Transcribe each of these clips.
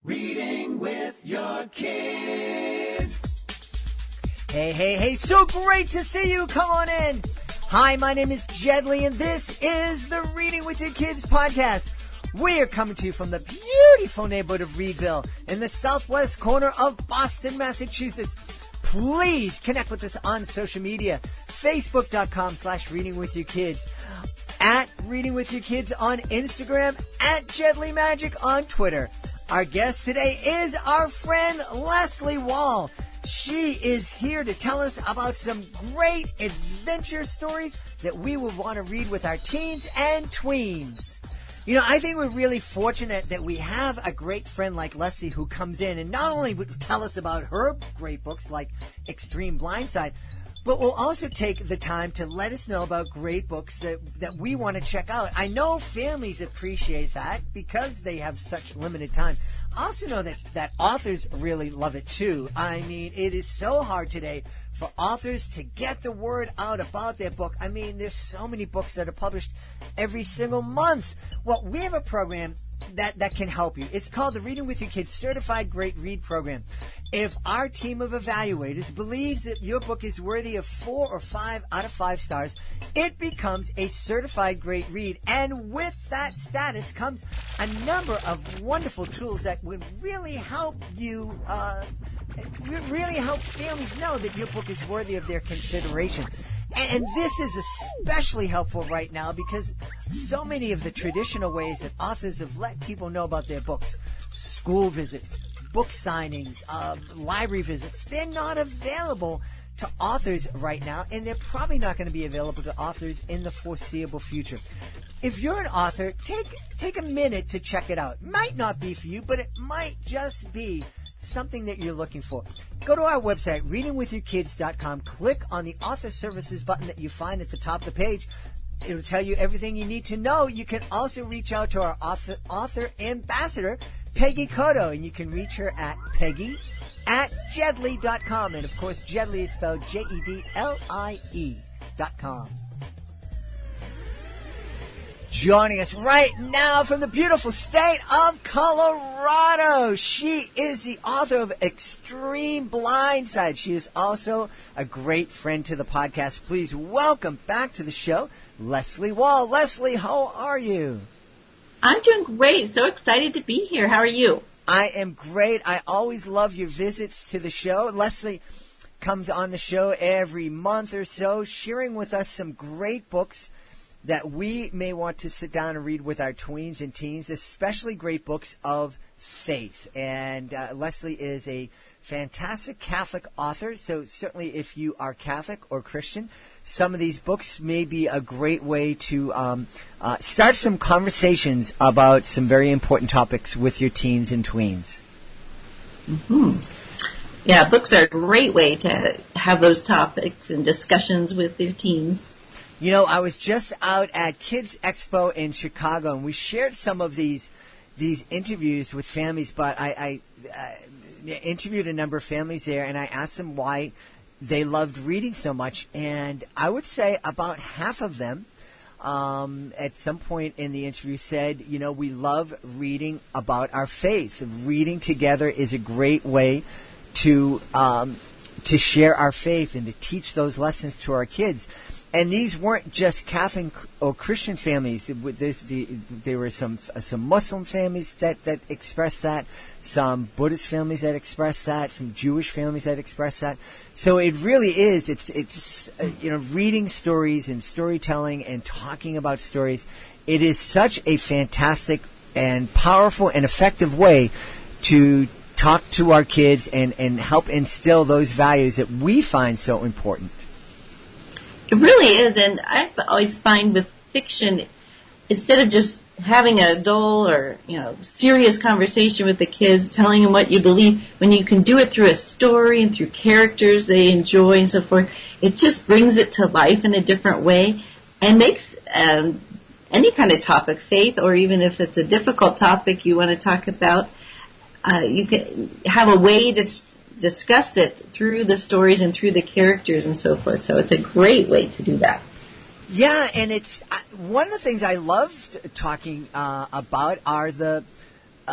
Reading with your kids. Hey, so great to see you. Come on in. Hi, my name is Leslea, and this is the Reading with Your Kids podcast. We are coming to you from the beautiful neighborhood of Reedville in the southwest corner of Boston, Massachusetts. Please connect with us on social media, facebook.com/readingwithyourkids, at Reading With Your Kids on Instagram, at Leslea Magic on Twitter. Our guest today is our friend Leslea Wahl. She is here to tell us about some great adventure stories that we will want to read with our teens and tweens. You know, I think we're really fortunate that we have a great friend like Leslea who comes in and not only would tell us about her great books like Extreme Blindside, but will also take the time to let us know about great books that we want to check out. I know families appreciate that because they have such limited time. I also know that authors really love it too. I mean, it is so hard today for authors to get the word out about their book. I mean, there's so many books that are published every single month. Well, we have a program that can help you. It's called the Reading with Your Kids Certified Great Read Program. If our team of evaluators believes that your book is worthy of 4 or 5 out of 5 stars, it becomes a certified great read. And with that status comes a number of wonderful tools that would really help you, really help families know that your book is worthy of their consideration. And this is especially helpful right now because so many of the traditional ways that authors have let people know about their books, school visits, book signings, library visits, they're not available to authors right now, and they're probably not going to be available to authors in the foreseeable future. If you're an author, take a minute to check it out. It might not be for you, but it might just be something that you're looking for. Go to our website, readingwithyourkids.com. Click on the Author Services button that you find at the top of the page. It'll tell you everything you need to know. You can also reach out to our author ambassador, Peggy Cotto, and you can reach her at peggy@jedlie.com. And, of course, Jedlie is spelled JEDLIE.com. Joining us right now from the beautiful state of Colorado, she is the author of Extreme Blindside. She is also a great friend to the podcast. Please welcome back to the show, Leslea Wahl. Leslea, how are you? I'm doing great. So excited to be here. How are you? I am great. I always love your visits to the show. Leslea comes on the show every month or so, sharing with us some great books that we may want to sit down and read with our tweens and teens, especially great books of faith. And Leslea is a fantastic Catholic author, so certainly if you are Catholic or Christian, some of these books may be a great way to start some conversations about some very important topics with your teens and tweens. Mm-hmm. Yeah, books are a great way to have those topics and discussions with your teens. You know, I was just out at Kids Expo in Chicago, and we shared some of these interviews with families, but I interviewed a number of families there, and I asked them why they loved reading so much, and I would say about half of them at some point in the interview said, you know, we love reading about our faith. Reading together is a great way to share our faith and to teach those lessons to our kids. And these weren't just Catholic or Christian families. There were some Muslim families that expressed that, some Buddhist families that expressed that, some Jewish families that expressed that. So it really is. It's reading stories and storytelling and talking about stories. It is such a fantastic and powerful and effective way to talk to our kids and help instill those values that we find so important. It really is, and I always find with fiction, instead of just having a dull or, serious conversation with the kids, telling them what you believe, when you can do it through a story and through characters they enjoy and so forth, it just brings it to life in a different way and makes any kind of topic, faith, or even if it's a difficult topic you want to talk about, you can have a way to discuss it through the stories and through the characters and so forth. So it's a great way to do that. Yeah, and it's one of the things I loved talking about are the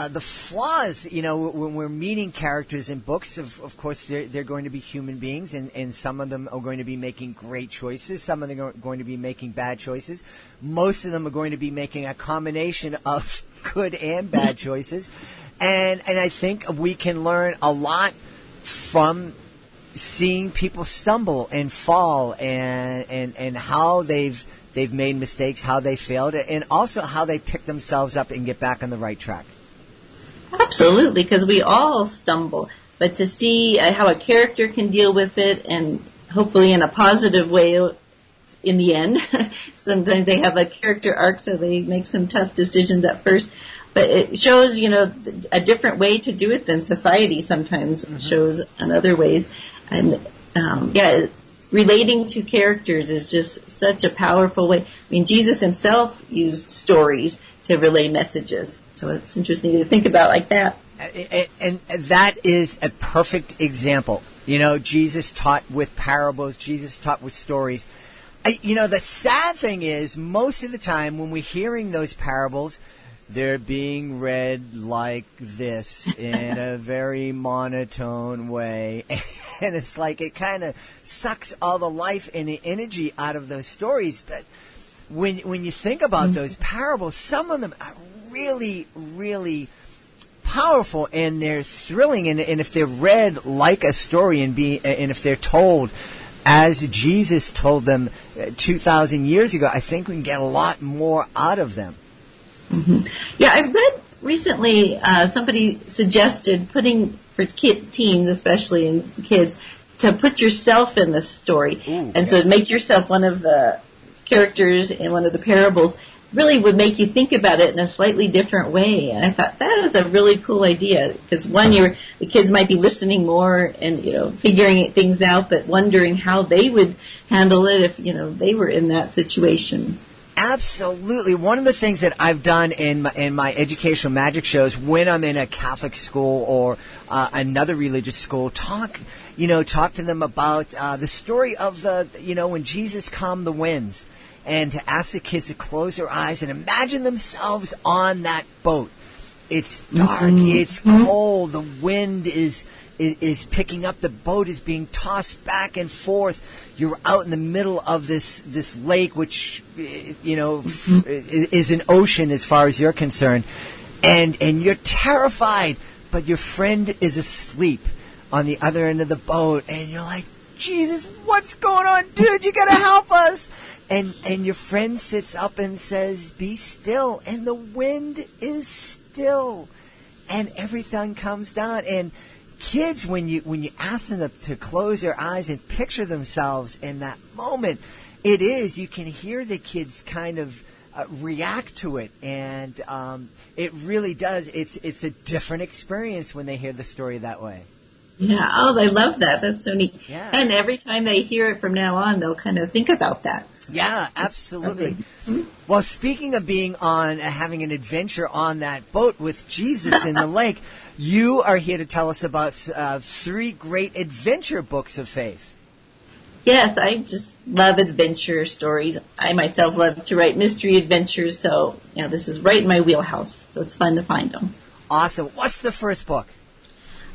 the flaws, when we're meeting characters in books, of course, they're going to be human beings, and some of them are going to be making great choices. Some of them are going to be making bad choices. Most of them are going to be making a combination of good and bad choices. And I think we can learn a lot from seeing people stumble and fall and how they've made mistakes, how they failed, and also how they pick themselves up and get back on the right track. Absolutely, because we all stumble. But to see how a character can deal with it, and hopefully in a positive way in the end. Sometimes they have a character arc, so they make some tough decisions at first. But it shows, a different way to do it than society sometimes shows in other ways. And, relating to characters is just such a powerful way. I mean, Jesus himself used stories to relay messages. So it's interesting to think about like that. And that is a perfect example. Jesus taught with parables. Jesus taught with stories. The sad thing is, most of the time when we're hearing those parables, they're being read like this in a very monotone way. And it's like it kind of sucks all the life and the energy out of those stories. But when you think about those parables, some of them are really, really powerful, and they're thrilling. And if they're read like a story and if they're told as Jesus told them 2,000 years ago, I think we can get a lot more out of them. Mm-hmm. Yeah, I read recently somebody suggested putting, for teens especially and kids, to put yourself in the story. So make yourself one of the characters in one of the parables really would make you think about it in a slightly different way. And I thought that was a really cool idea, because the kids might be listening more and figuring things out, but wondering how they would handle it if they were in that situation. Absolutely. One of the things that I've done in my educational magic shows when I'm in a Catholic school or another religious school, talk to them about the story of when Jesus calmed the winds, and to ask the kids to close their eyes and imagine themselves on that boat. It's dark, it's cold, the wind is picking up, the boat is being tossed back and forth. You're out in the middle of this lake, which is an ocean as far as you're concerned, and you're terrified, but your friend is asleep on the other end of the boat, and you're like, Jesus, what's going on, dude? You gotta help us. And your friend sits up and says, be still, and the wind is still, and everything comes down. And kids, when you ask them to close their eyes and picture themselves in that moment, you can hear the kids kind of react to it, and it really does. It's a different experience when they hear the story that way. Yeah, I love that. That's so neat. Yeah. And every time they hear it from now on, they'll kind of think about that. Yeah, absolutely. Well, speaking of being having an adventure on that boat with Jesus in the lake, you are here to tell us about 3 great adventure books of faith. Yes, I just love adventure stories. I myself love to write mystery adventures, so this is right in my wheelhouse. So it's fun to find them. Awesome. What's the first book?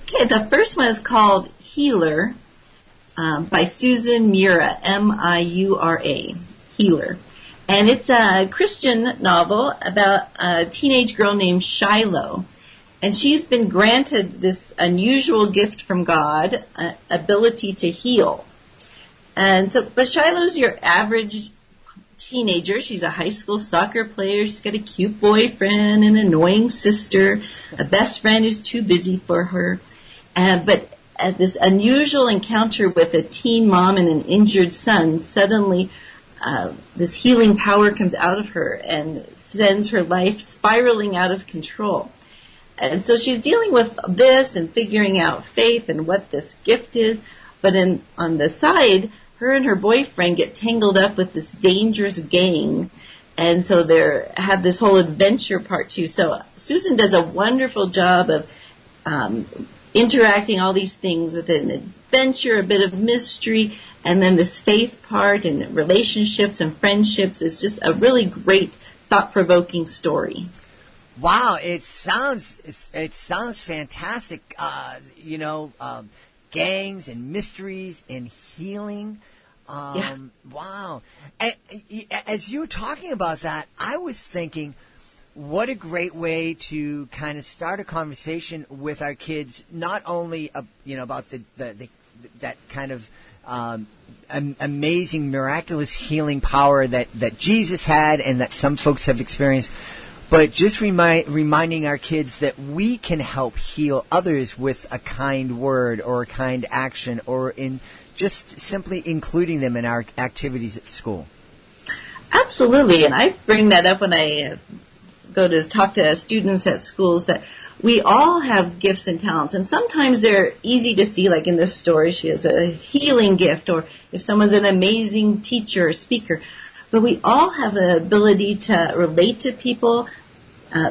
Okay, the first one is called Healer, by Susan Mura, Miura, Healer. And it's a Christian novel about a teenage girl named Shiloh. And she's been granted this unusual gift from God, ability to heal. But Shiloh's your average teenager. She's a high school soccer player. She's got a cute boyfriend, an annoying sister, a best friend who's too busy for her. But at this unusual encounter with a teen mom and an injured son, suddenly this healing power comes out of her and sends her life spiraling out of control. And so she's dealing with this and figuring out faith and what this gift is. But on the side, her and her boyfriend get tangled up with this dangerous gang. And so they have this whole adventure part too. So Susan does a wonderful job of interacting all these things with an adventure, a bit of mystery, and then this faith part and relationships and friendships. Is just a really great, thought-provoking story. Wow, it sounds fantastic. Gangs and mysteries and healing. Yeah. Wow. And, as you were talking about that, I was thinking, what a great way to kind of start a conversation with our kids, not only about the that kind of amazing, miraculous healing power that Jesus had and that some folks have experienced, but just reminding our kids that we can help heal others with a kind word or a kind action, or in just simply including them in our activities at school. Absolutely, and I bring that up when I go to talk to students at schools, that we all have gifts and talents, and sometimes they're easy to see, like in this story, she has a healing gift, or if someone's an amazing teacher or speaker. But we all have the ability to relate to people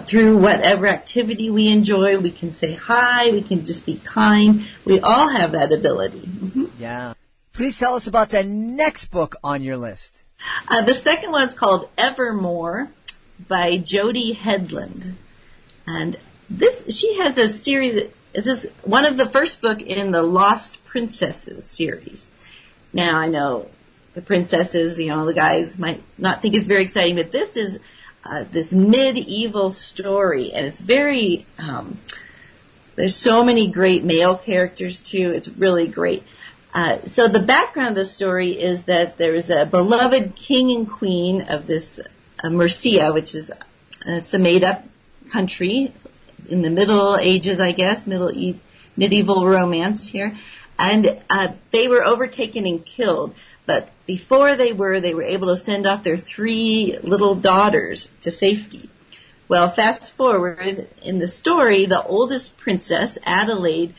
through whatever activity we enjoy. We can say hi, we can just be kind. We all have that ability. Mm-hmm. Yeah. Please tell us about the next book on your list. The second one's called Evermore by Jody Headland. And she has a series, this is one of the first book in the Lost Princesses series. Now, I know the princesses, the guys might not think it's very exciting, but this is this medieval story, and it's very, there's so many great male characters too. It's really great. So the background of the story is that there is a beloved king and queen of this Mercia, which is it's a made-up country in the Middle Ages, I guess, medieval romance here, and they were overtaken and killed. But before they were able to send off their 3 little daughters to safety. Well, fast forward in the story, the oldest princess, Adelaide,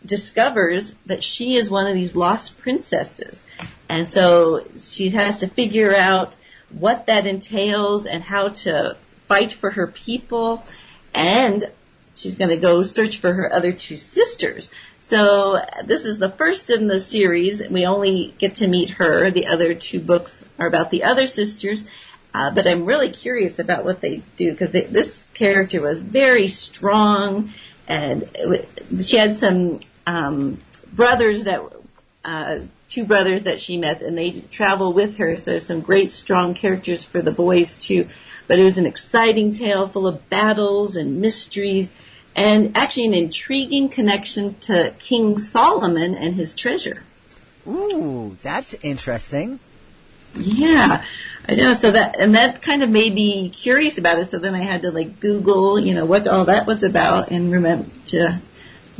discovers that she is one of these lost princesses. And so she has to figure out what that entails and how to fight for her people. And she's going to go search for her other 2 sisters. So this is the first in the series. We only get to meet her. The other 2 books are about the other sisters. But I'm really curious about what they do, because this character was very strong, and she had some brothers 2 brothers that she met, and they travel with her. So some great strong characters for the boys too. But it was an exciting tale full of battles and mysteries, and actually an intriguing connection to King Solomon and his treasure. Ooh, that's interesting. Yeah, I know. So that kind of made me curious about it. So then I had to Google, what all that was about, and remember to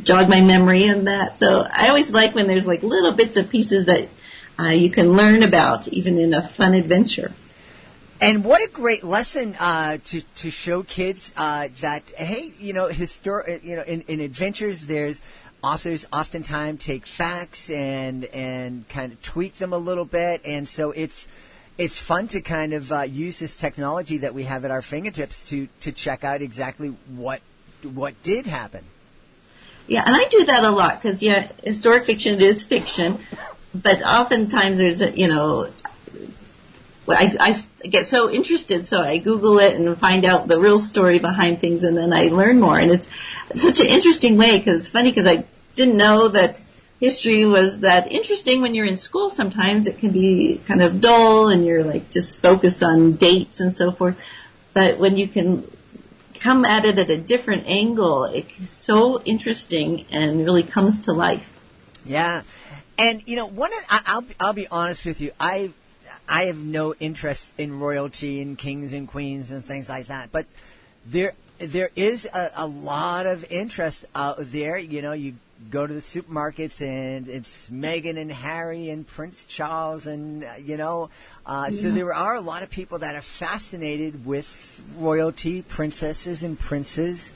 jog my memory on that. So I always like when there's little bits of pieces that you can learn about, even in a fun adventure. And what a great lesson to show kids that, hey, in adventures, there's authors oftentimes take facts and kind of tweak them a little bit, and so it's fun to kind of use this technology that we have at our fingertips to check out exactly what did happen. Yeah, and I do that a lot because historic fiction is fiction, but oftentimes there's I get so interested, so I Google it and find out the real story behind things, and then I learn more. And it's such an interesting way, because it's funny, because I didn't know that history was that interesting. When you're in school, sometimes it can be kind of dull, and you're just focused on dates and so forth. But when you can come at it at a different angle, it's so interesting and really comes to life. Yeah, and I'll be honest with you, I have no interest in royalty and kings and queens and things like that. But there is a lot of interest out there. You go to the supermarkets and it's Meghan and Harry and Prince Charles and, so there are a lot of people that are fascinated with royalty, princesses and princes.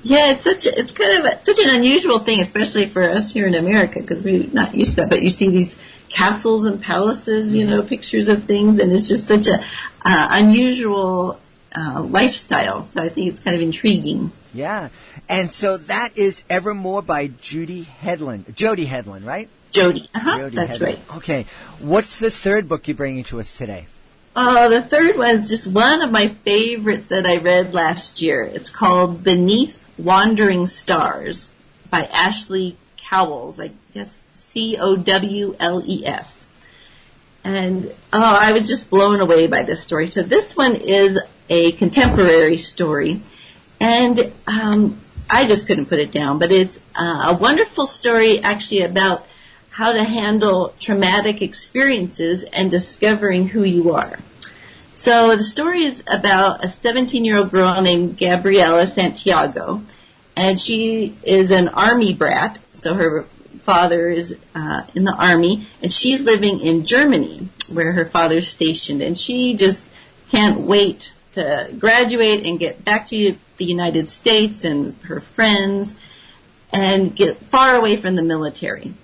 Yeah, it's kind of such an unusual thing, especially for us here in America, because we're not used to that. But you see these castles and palaces, pictures of things, and it's just such a unusual lifestyle. So I think it's kind of intriguing. Yeah, and so that is Evermore by Jody Headland, right? Jody, Jody that's Headland. right. Okay, what's the third book you're bringing to us today? Oh, the third one is just one of my favorites that I read last year. It's called Beneath Wandering Stars by Ashley Cowles, I guess Cowles. And I was just blown away by this story. So this one is a contemporary story, and I just couldn't put it down. But it's a wonderful story actually about how to handle traumatic experiences and discovering who you are. So the story is about a 17-year-old girl named Gabriela Santiago, and she is an army brat. So her father is in the army, and she's living in Germany, where her father's stationed, and she just can't wait to graduate and get back to the United States and her friends and get far away from the military.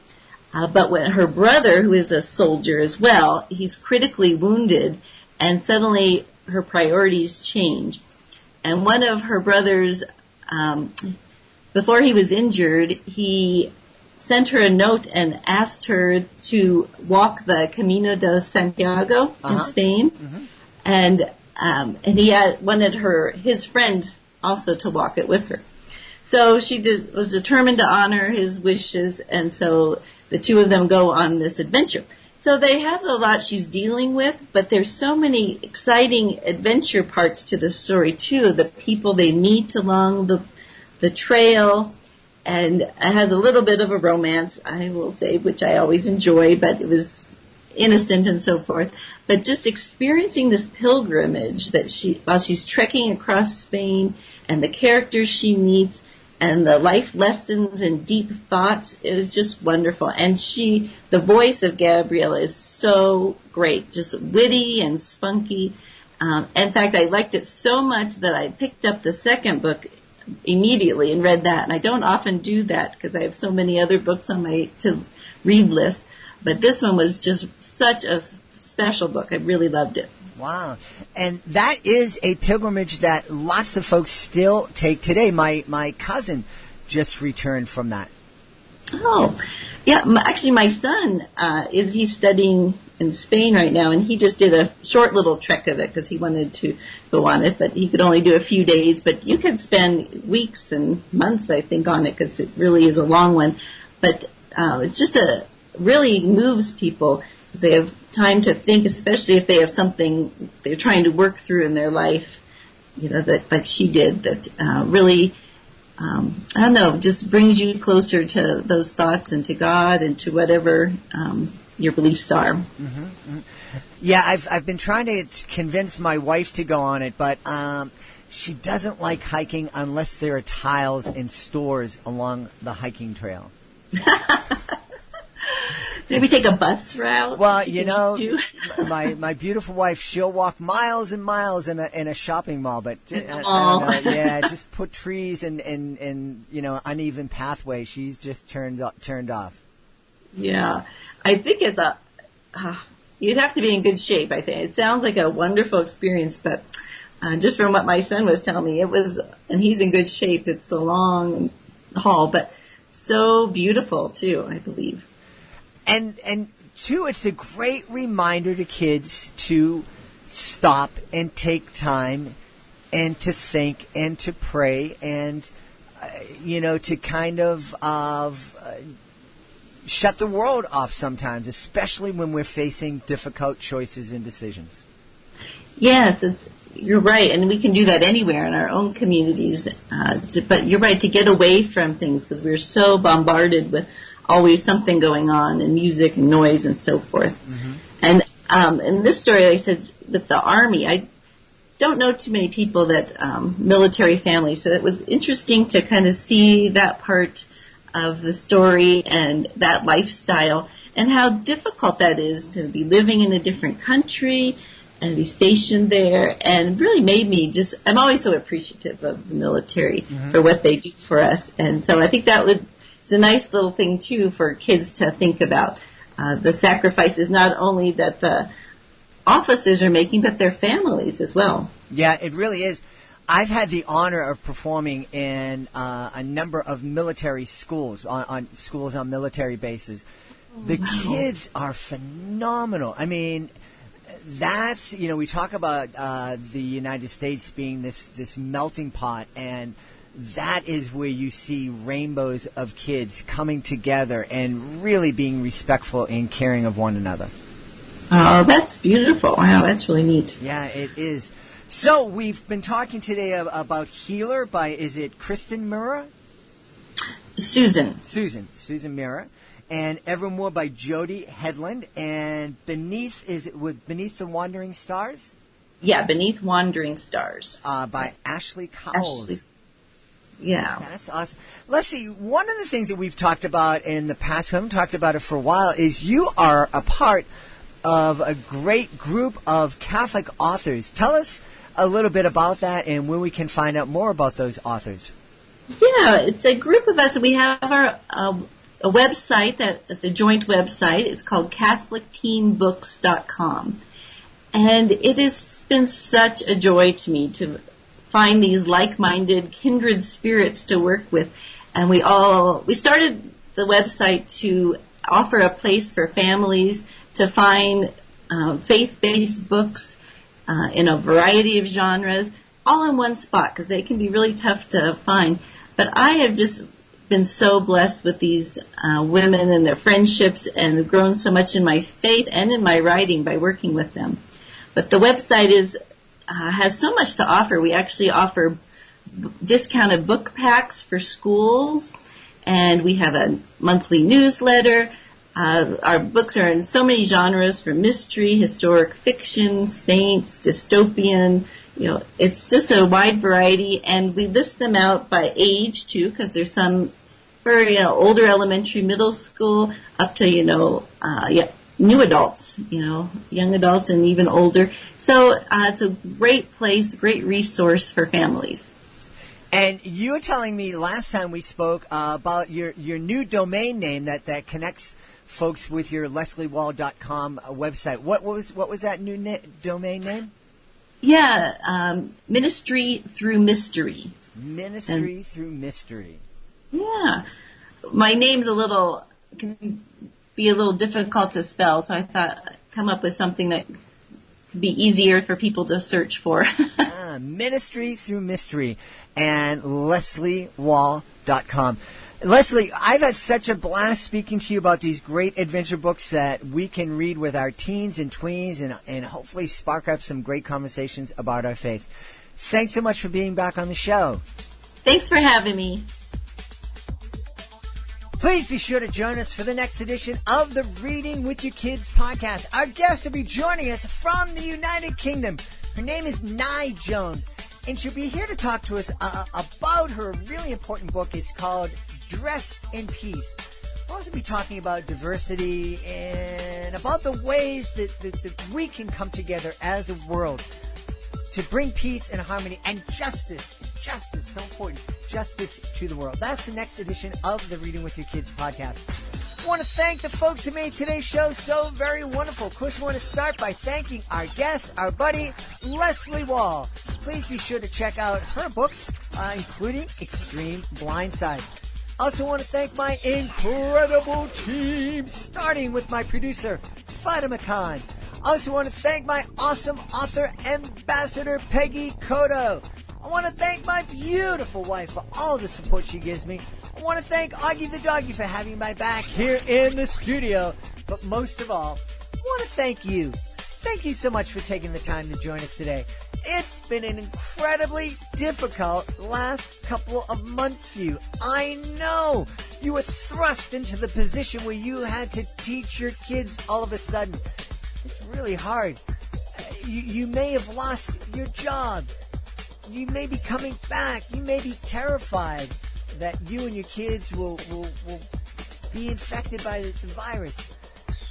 But when her brother, who is a soldier as well, he's critically wounded, and suddenly her priorities change. And one of her brothers, before he was injured, he sent her a note and asked her to walk the Camino de Santiago in Spain. Mm-hmm. And he wanted his friend also to walk it with her. So she was determined to honor his wishes, and so the two of them go on this adventure. So they have a lot she's dealing with, but there's so many exciting adventure parts to the story too. The people they meet along the trail, and it has a little bit of a romance, I will say, which I always enjoy, but it was innocent and so forth. But just experiencing this pilgrimage that while she's trekking across Spain, and the characters she meets, and the life lessons and deep thoughts, it was just wonderful. And the voice of Gabriela is so great, just witty and spunky. In fact, I liked it so much that I picked up the second book immediately and read that. And I don't often do that because I have so many other books on my to-read list. But this one was just such a special book. I really loved it. Wow. And that is a pilgrimage that lots of folks still take today. My cousin just returned from that. Oh, yeah. Actually, my son, he's studying in Spain right now, and he just did a short little trek of it because he wanted to go on it, but he could only do a few days. But you could spend weeks and months, I think, on it because it really is a long one. But it's just really moves people. They have time to think, especially if they have something they're trying to work through in their life, that like she did, that really, I don't know, just brings you closer to those thoughts and to God and to whatever your beliefs are. Mm-hmm, mm-hmm. Yeah, I've been trying to convince my wife to go on it, but she doesn't like hiking unless there are tiles and stores along the hiking trail. Maybe take a bus route. Well, my beautiful wife, she'll walk miles and miles in a shopping mall, but I don't know, just put trees and uneven pathway. She's just turned off. Yeah, I think it's you'd have to be in good shape. I think it sounds like a wonderful experience, but just from what my son was telling me, and he's in good shape. It's a long haul, but so beautiful too, I believe. And two, it's a great reminder to kids to stop and take time and to think and to pray and, to kind of shut the world off sometimes, especially when we're facing difficult choices and decisions. Yes, you're right, and we can do that anywhere in our own communities. But you're right, to get away from things because we're so bombarded with always something going on, and music and noise and so forth. Mm-hmm. And in this story, I said with the Army, I don't know too many people that military families, so it was interesting to kind of see that part of the story and that lifestyle and how difficult that is to be living in a different country and be stationed there, and really made me I'm always so appreciative of the military for what they do for us. And so I think it's a nice little thing, too, for kids to think about. The sacrifices not only that the officers are making, but their families as well. Yeah, it really is. I've had the honor of performing in a number of military schools, on schools on military bases. The kids are phenomenal. I mean, that's, we talk about the United States being this melting pot, and that is where you see rainbows of kids coming together and really being respectful and caring of one another. Oh, that's beautiful. Wow, that's really neat. Yeah, it is. So we've been talking today about Healer by, is it Kristen Murrah? Susan Murrah. And Evermore by Jody Headland. And Beneath the Wandering Stars? Yeah, Beneath Wandering Stars. By Ashley Cowles. Yeah. That's awesome. Leslea, one of the things that we've talked about in the past, we haven't talked about it for a while, is you are a part of a great group of Catholic authors. Tell us a little bit about that and where we can find out more about those authors. Yeah, it's a group of us. We have a website that's a joint website. It's called CatholicTeenBooks.com. And it has been such a joy to me to find these like-minded, kindred spirits to work with. And we started the website to offer a place for families to find faith-based books in a variety of genres, all in one spot, because they can be really tough to find. But I have just been so blessed with these women and their friendships, and have grown so much in my faith and in my writing by working with them. But the website has so much to offer. We actually offer discounted book packs for schools, and we have a monthly newsletter. Our books are in so many genres, from mystery, historic fiction, saints, dystopian. It's just a wide variety, and we list them out by age too, because there's some for older elementary, middle school, up to new adults, young adults and even older. So it's a great place, great resource for families. And you were telling me last time we spoke about your new domain name that connects folks with your LeslieWahl.com website. What was that new domain name? Yeah, Ministry Through Mystery. Ministry Through Mystery. Yeah. My name's can be a little difficult to spell, so I thought I'd come up with something that could be easier for people to search for. Ministry Through Mystery and LeslieWahl.com. Leslea, I've had such a blast speaking to you about these great adventure books that we can read with our teens and tweens and hopefully spark up some great conversations about our faith. Thanks so much for being back on the show. Thanks for having me. Please be sure to join us for the next edition of the Reading with Your Kids podcast. Our guest will be joining us from the United Kingdom. Her name is Nye Jones, and she'll be here to talk to us about her really important book. It's called Dressed in Peace. We'll also be talking about diversity and about the ways that we can come together as a world to bring peace and harmony and justice, so important, justice to the world. That's the next edition of the Reading with Your Kids podcast. I want to thank the folks who made today's show so very wonderful. Of course, we want to start by thanking our guest, our buddy, Leslea Wahl. Please be sure to check out her books, including Extreme Blindside. Also want to thank my incredible team, starting with my producer, Fatima Khan. Also want to thank my awesome author ambassador, Peggy Cotto. I want to thank my beautiful wife for all the support she gives me. I want to thank Augie the doggy for having my back here in the studio. But most of all, I want to thank you. Thank you so much for taking the time to join us today. It's been an incredibly difficult last couple of months for you. I know you were thrust into the position where you had to teach your kids all of a sudden. It's really hard. You may have lost your job. You may be coming back. You may be terrified that you and your kids will be infected by the virus.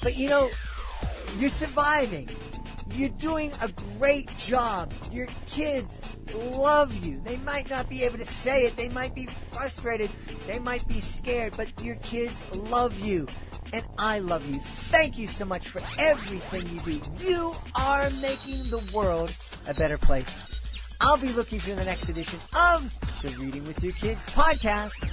But you're surviving. You're doing a great job. Your kids love you. They might not be able to say it. They might be frustrated. They might be scared. But your kids love you. And I love you. Thank you so much for everything you do. You are making the world a better place. I'll be looking for the next edition of the Reading with Your Kids podcast